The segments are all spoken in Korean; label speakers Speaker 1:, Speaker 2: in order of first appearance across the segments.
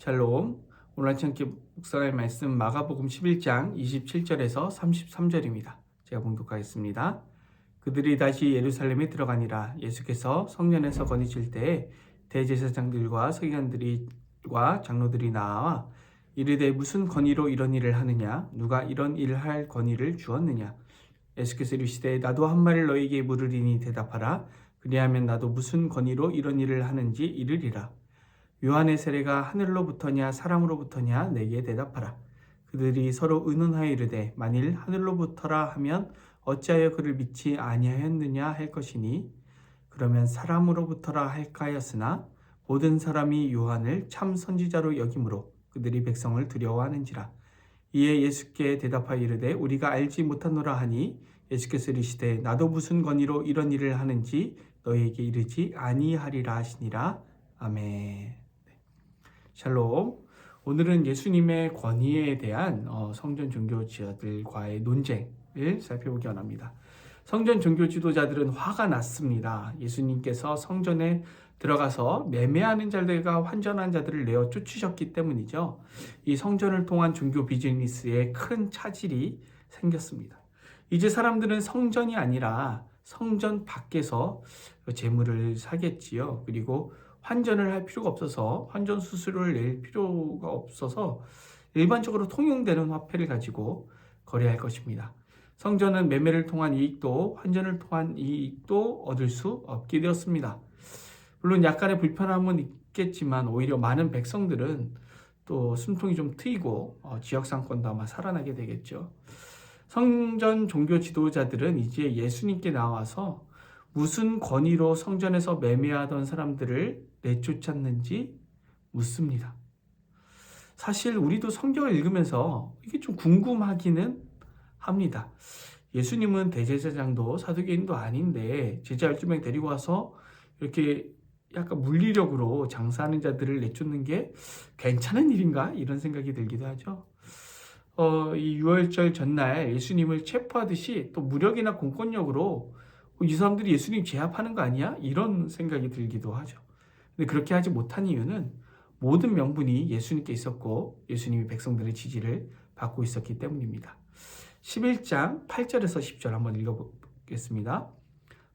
Speaker 1: 샬롬. 오늘 아침 함께 묵상할 말씀 마가복음 11장 27절에서 33절입니다. 제가 봉독하겠습니다. 그들이 다시 예루살렘에 들어가니라. 예수께서 성전에서 거니실 때에 대제사장들과 서기관들과 장로들이 나와 이르되 무슨 권위로 이런 일을 하느냐? 누가 이런 일을 할 권위를 주었느냐? 예수께서 이르시되 나도 한 말을 너희에게 물으리니 대답하라. 그리하면 나도 무슨 권위로 이런 일을 하는지 이르리라. 요한의 세례가 하늘로부터냐 사람으로부터냐 내게 대답하라. 그들이 서로 의논하여 이르되 만일 하늘로부터라 하면 어찌하여 그를 믿지 아니하였느냐 할 것이니 그러면 사람으로부터라 할까 하였으나 모든 사람이 요한을 참 선지자로 여김으로 그들이 백성을 두려워하는지라. 이에 예수께 대답하여 이르되 우리가 알지 못하노라 하니 예수께서 이르시되 나도 무슨 권위로 이런 일을 하는지 너희에게 이르지 아니하리라 하시니라. 아멘. 샬롬. 오늘은 예수님의 권위에 대한 성전 종교지도자들과의 논쟁을 살펴보기 원합니다. 성전 종교 지도자들은 화가 났습니다. 예수님께서 성전에 들어가서 매매하는 자들과 환전한 자들을 내어 쫓으셨기 때문이죠. 이 성전을 통한 종교 비즈니스에 큰 차질이 생겼습니다. 이제 사람들은 성전이 아니라 성전 밖에서 재물을 사겠지요. 그리고 환전을 할 필요가 없어서 환전 수수료를 낼 필요가 없어서 일반적으로 통용되는 화폐를 가지고 거래할 것입니다. 성전은 매매를 통한 이익도 환전을 통한 이익도 얻을 수 없게 되었습니다. 물론 약간의 불편함은 있겠지만 오히려 많은 백성들은 또 숨통이 좀 트이고 지역 상권도 아마 살아나게 되겠죠. 성전 종교 지도자들은 이제 예수님께 나와서 무슨 권위로 성전에서 매매하던 사람들을 내쫓았는지 묻습니다. 사실 우리도 성경을 읽으면서 이게 좀 궁금하기는 합니다. 예수님은 대제사장도 사두개인도 아닌데 제자 12명 데리고 와서 이렇게 약간 물리력으로 장사하는 자들을 내쫓는 게 괜찮은 일인가? 이런 생각이 들기도 하죠. 이 유월절 전날 예수님을 체포하듯이 또 무력이나 공권력으로 이 사람들이 예수님 제압하는 거 아니야? 이런 생각이 들기도 하죠. 근데 그렇게 하지 못한 이유는 모든 명분이 예수님께 있었고 예수님이 백성들의 지지를 받고 있었기 때문입니다. 11장 8절에서 10절 한번 읽어보겠습니다.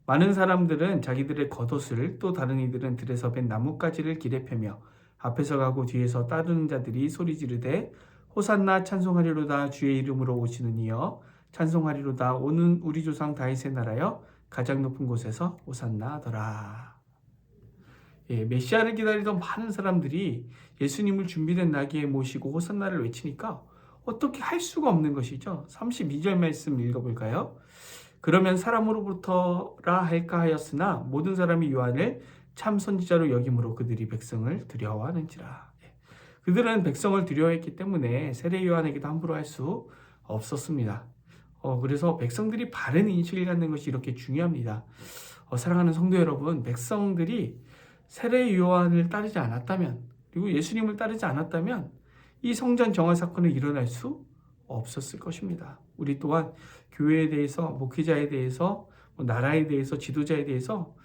Speaker 1: 많은 사람들은 자기들의 겉옷을 또 다른 이들은 들에서 벤 나뭇가지를 길에 펴며 앞에서 가고 뒤에서 따르는 자들이 소리 지르되 호산나 찬송하리로다 주의 이름으로 오시는 이여 찬송하리로다 오는 우리 조상 다윗의 나라여 가장 높은 곳에서 호산나 하더라. 메시아를 기다리던 많은 사람들이 예수님을 준비된 나귀에 모시고 호산나를 외치니까 어떻게 할 수가 없는 것이죠. 32절 말씀 읽어볼까요? 그러면 사람으로부터라 할까 하였으나 모든 사람이 요한을 참 선지자로 여김으로 그들이 백성을 두려워하는지라. 그들은 백성을 두려워했기 때문에 세례 요한에게도 함부로 할 수 없었습니다. 그래서 백성들이 바른 인식을 갖는 것이 이렇게 중요합니다. 사랑하는 성도 여러분, 백성들이 세례 요한을 따르지 않았다면 그리고 예수님을 따르지 않았다면 이 성전 정화 사건은 일어날 수 없었을 것입니다. 우리 또한 교회에 대해서, 목회자에 대해서, 나라에 대해서, 지도자에 대해서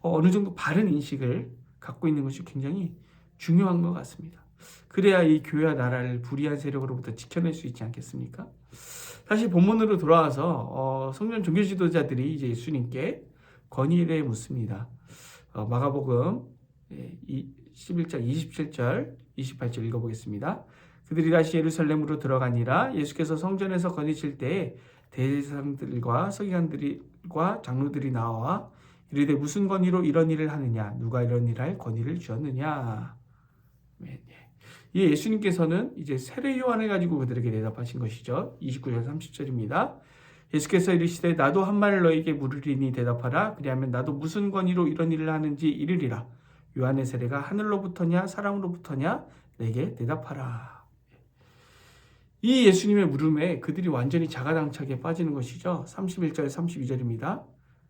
Speaker 1: 어느 정도 바른 인식을 갖고 있는 것이 굉장히 중요한 것 같습니다. 그래야 이 교회와 나라를 불의한 세력으로부터 지켜낼 수 있지 않겠습니까? 다시 본문으로 돌아와서 성전 종교 지도자들이 이제 예수님께 건의를 묻습니다. 마가복음 11장 27절, 28절 읽어보겠습니다. 그들이 다시 예루살렘으로 들어가니라. 예수께서 성전에서 거니실 때에 대제사장들과 서기관들과 장로들이 나와 이르되 무슨 권위로 이런 일을 하느냐? 누가 이런 일을 할 권위를 주었느냐? 이 예수님께서는 이제 세례 요한을 가지고 그들에게 대답하신 것이죠. 29절 30절입니다. 예수께서 이르시되 나도 한 말을 너에게 물으리니 대답하라. 그리하면 나도 무슨 권위로 이런 일을 하는지 이르리라. 요한의 세례가 하늘로부터냐 사람으로부터냐 내게 대답하라. 이 예수님의 물음에 그들이 완전히 자가당착에 빠지는 것이죠. 31절 32절입니다.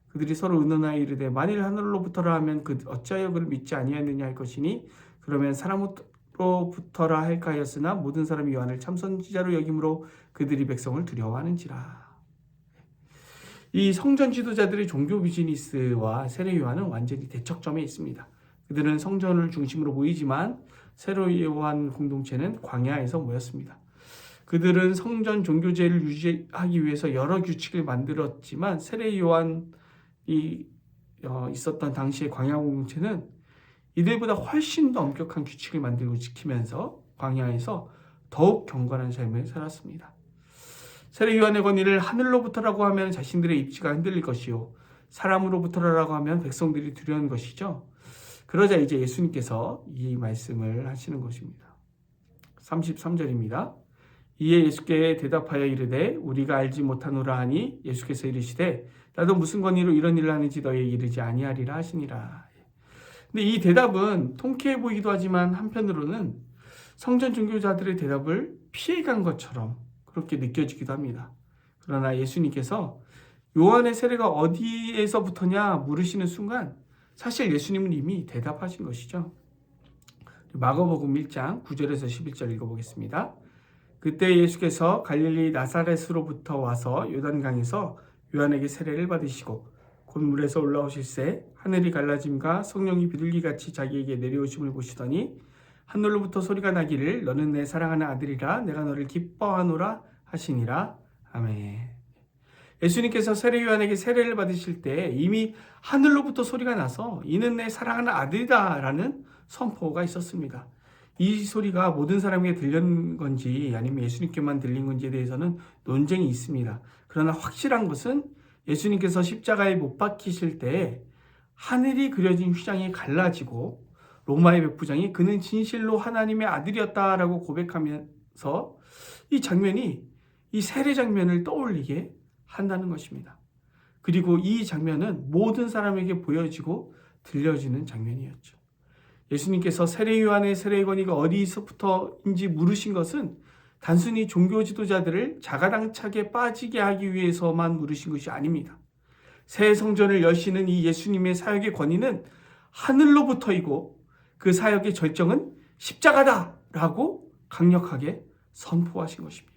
Speaker 1: 그들이 서로 의논하여 이르되 만일 하늘로부터라 하면 어찌하여 그를 믿지 아니하느냐 할 것이니 그러면 사람으로부터라 할까 하였으나 모든 사람이 요한을 참 선지자로 여김으로 그들이 백성을 두려워하는지라. 이 성전 지도자들의 종교 비즈니스와 세례 요한은 완전히 대척점에 있습니다. 그들은 성전을 중심으로 보이지만 세례요한 공동체는 광야에서 모였습니다. 그들은 성전 종교제를 유지하기 위해서 여러 규칙을 만들었지만 세례요한이 있었던 당시의 광야 공동체는 이들보다 훨씬 더 엄격한 규칙을 만들고 지키면서 광야에서 더욱 경건한 삶을 살았습니다. 세례요한의 권위를 하늘로부터라고 하면 자신들의 입지가 흔들릴 것이요 사람으로부터라고 하면 백성들이 두려운 것이죠. 그러자 이제 예수님께서 이 말씀을 하시는 것입니다. 33절입니다. 이에 예수께 대답하여 이르되 우리가 알지 못하노라 하니 예수께서 이르시되 나도 무슨 권위로 이런 일을 하는지 너희에게 이르지 아니하리라 하시니라. 근데 이 대답은 통쾌해 보이기도 하지만 한편으로는 성전 종교자들의 대답을 피해간 것처럼 그렇게 느껴지기도 합니다. 그러나 예수님께서 요한의 세례가 어디에서부터냐 물으시는 순간 사실 예수님은 이미 대답하신 것이죠. 마가복음 1장 9절에서 11절 읽어보겠습니다. 그때 예수께서 갈릴리 나사렛으로부터 와서 요단강에서 요한에게 세례를 받으시고 곧 물에서 올라오실새 하늘이 갈라짐과 성령이 비둘기같이 자기에게 내려오심을 보시더니 하늘로부터 소리가 나기를 너는 내 사랑하는 아들이라 내가 너를 기뻐하노라 하시니라. 아멘. 예수님께서 세례 요한에게 세례를 받으실 때 이미 하늘로부터 소리가 나서 이는 내 사랑하는 아들이다 라는 선포가 있었습니다. 이 소리가 모든 사람에게 들린 건지 아니면 예수님께만 들린 건지에 대해서는 논쟁이 있습니다. 그러나 확실한 것은 예수님께서 십자가에 못 박히실 때 하늘이 그려진 휘장이 갈라지고 로마의 백부장이 그는 진실로 하나님의 아들이었다라고 고백하면서 이 장면이 이 세례 장면을 떠올리게 한다는 것입니다. 그리고 이 장면은 모든 사람에게 보여지고 들려지는 장면이었죠. 예수님께서 세례 요한의 세례의 권위가 어디서부터인지 물으신 것은 단순히 종교 지도자들을 자가당착에 빠지게 하기 위해서만 물으신 것이 아닙니다. 새 성전을 여시는 이 예수님의 사역의 권위는 하늘로부터이고 그 사역의 절정은 십자가다라고 강력하게 선포하신 것입니다.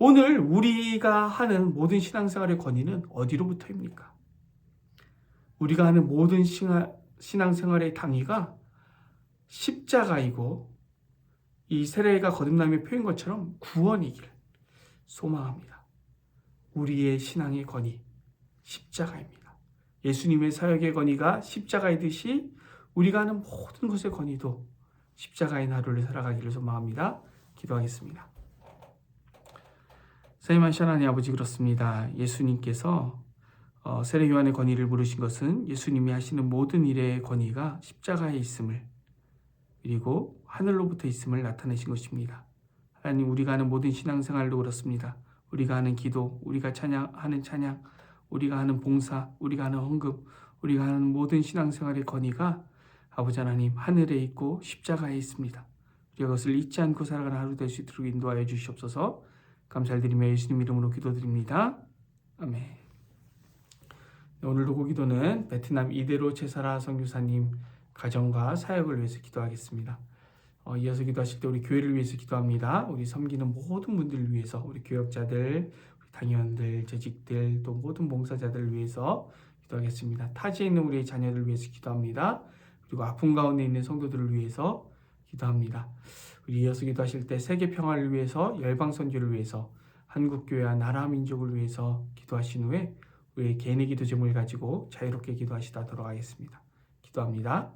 Speaker 1: 오늘 우리가 하는 모든 신앙생활의 권위는 어디로부터입니까? 우리가 하는 모든 신앙생활의 당위가 십자가이고 이 세례가 거듭남의 표인 것처럼 구원이기를 소망합니다. 우리의 신앙의 권위, 십자가입니다. 예수님의 사역의 권위가 십자가이듯이 우리가 하는 모든 것의 권위도 십자가의 하루를 살아가기를 소망합니다. 기도하겠습니다. 사랑하는 하나님 아버지, 그렇습니다. 예수님께서 세례 요한의 권위를 물으신 것은 예수님이 하시는 모든 일의 권위가 십자가에 있음을 그리고 하늘로부터 있음을 나타내신 것입니다. 하나님, 우리가 하는 모든 신앙생활도 그렇습니다. 우리가 하는 기도, 우리가 하는 찬양, 우리가 하는 봉사, 우리가 하는 헌금, 우리가 하는 모든 신앙생활의 권위가 아버지 하나님 하늘에 있고 십자가에 있습니다. 우리가 그것을 잊지 않고 살아가는 하루 될 수 있도록 인도하여 주시옵소서. 감사드리며 예수님 이름으로 기도드립니다. 아멘. 오늘도 기도는 베트남 이대로 채사라 선교사님 가정과 사역을 위해서 기도하겠습니다. 이어서 기도하실 때 우리 교회를 위해서 기도합니다. 우리 섬기는 모든 분들을 위해서, 우리 교역자들, 우리 당회원들, 재직들, 또 모든 봉사자들을 위해서 기도하겠습니다. 타지에 있는 우리의 자녀들을 위해서 기도합니다. 그리고 아픔 가운데 있는 성도들을 위해서 기도합니다. 우리 이어서 기도하실 때 세계 평화를 위해서, 열방 선교를 위해서, 한국교회와 나라 민족을 위해서 기도하신 후에 우리의 개인의 기도 제목을 가지고 자유롭게 기도하시다 돌아가겠습니다. 기도합니다.